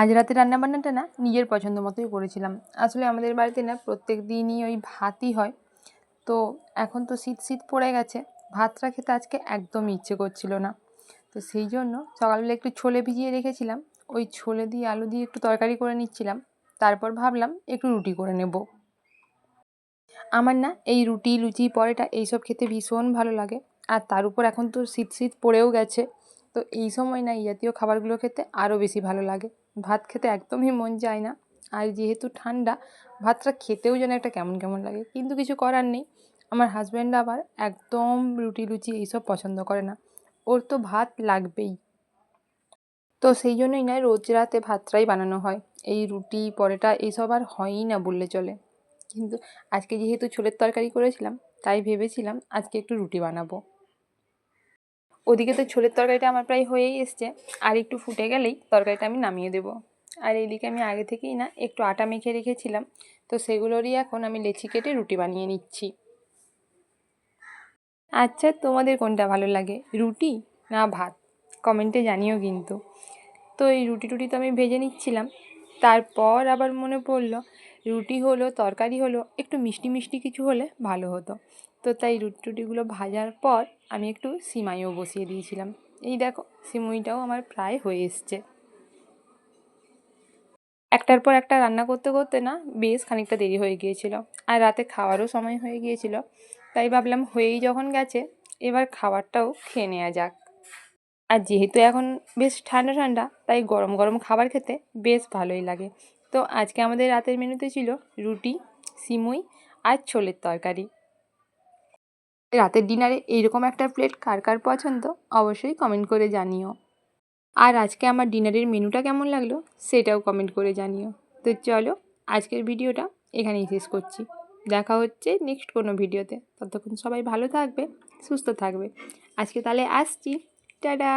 আজ রাতে রান্নাবান্নাটা না নিজের পছন্দ মতোই করেছিলাম। আসলে আমাদের বাড়িতে না প্রত্যেক দিনই ওই ভাতই হয়। তো এখন তো শীত শীত পড়ে গেছে, ভাতটা খেতে আজকে একদমই ইচ্ছে করছিল না। তো সেই জন্য সকালবেলা একটু ছোলে ভিজিয়ে রেখেছিলাম, ওই ছোলে দিয়ে আলু দিয়ে একটু তরকারি করে নিচ্ছিলাম। তারপর ভাবলাম একটু রুটি করে নেব। আমার না এই রুটি, লুচি, পরোটা এইসব খেতে ভীষণ ভালো লাগে। আর তার উপর এখন তো শীত শীত পড়েও গেছে। তো এই সময় না এই জাতীয় খাবারগুলো খেতে আরও বেশি ভালো লাগে। ভাত খেতে একদমই মন চায় না। আর যেহেতু ঠান্ডা, ভাতটা খেতেও যেন একটা কেমন কেমন লাগে, কিন্তু কিছু করার নেই। আমার হাজব্যান্ড আবার একদম রুটি, লুচি এইসব পছন্দ করে না, ওর তো ভাত লাগবেই। তো সেই জন্যই না রোজ রাতে ভাতটাই বানানো হয়। এই রুটি, পরোটা এইসব আর হয়ই না বললে চলে। কিন্তু আজকে যেহেতু ছোলের তরকারি করেছিলাম, তাই ভেবেছিলাম আজকে একটু রুটি বানাবো। ওদিকে তো ছোলের তরকারিটা আমার প্রায় হয়েই এসছে, আর একটু ফুটে গেলেই তরকারিটা আমি নামিয়ে দেবো। আর এইদিকে আমি আগে থেকেই না একটু আটা মেখে রেখেছিলাম, তো সেগুলোরই এখন আমি লেচি কেটে রুটি বানিয়ে নিচ্ছি। আচ্ছা, তোমাদের কোনটা ভালো লাগে, রুটি না ভাত? কমেন্টে জানিও কিন্তু। তো এই রুটি টুটি তো আমি ভেজে নিচ্ছিলাম, তারপর আবার মনে পড়লো রুটি হলো, তরকারি হলো, একটু মিষ্টি মিষ্টি কিছু হলে ভালো হতো। তো তাই রুটি টুটিগুলো ভাজার পর আমি একটু সিমাইও বসিয়ে দিয়েছিলাম। এই দেখো সিমুইটাও আমার প্রায় হয়ে এসছে। একটার পর একটা রান্না করতে করতে না বেশ খানিকটা দেরি হয়ে গিয়েছিল, আর রাতে খাওয়ারও সময় হয়ে গিয়েছিল। তাই ভাবলাম হয়েই যখন গেছে, এবার খাবারটাও খেয়ে নেওয়া যাক। আর যেহেতু এখন বেশ ঠান্ডা ঠান্ডা, তাই গরম গরম খাবার খেতে বেশ ভালোই লাগে। তো আজকে আমাদের রাতের মেনুতে ছিল রুটি, সিমুই আর ছোলের তরকারি। রাতের ডিনারে এইরকম একটা প্লেট কার কার পছন্দ অবশ্যই কমেন্ট করে জানিও। আর আজকে আমার ডিনারের মেনুটা কেমন লাগলো সেটাও কমেন্ট করে জানিও। তো চলো, আজকের ভিডিওটা এখানেই শেষ করছি। দেখা হচ্ছে নেক্সট কোনো ভিডিওতে। ততক্ষণ সবাই ভালো থাকবে, সুস্থ থাকবে। আজকে তাহলে আসছি। টাটা।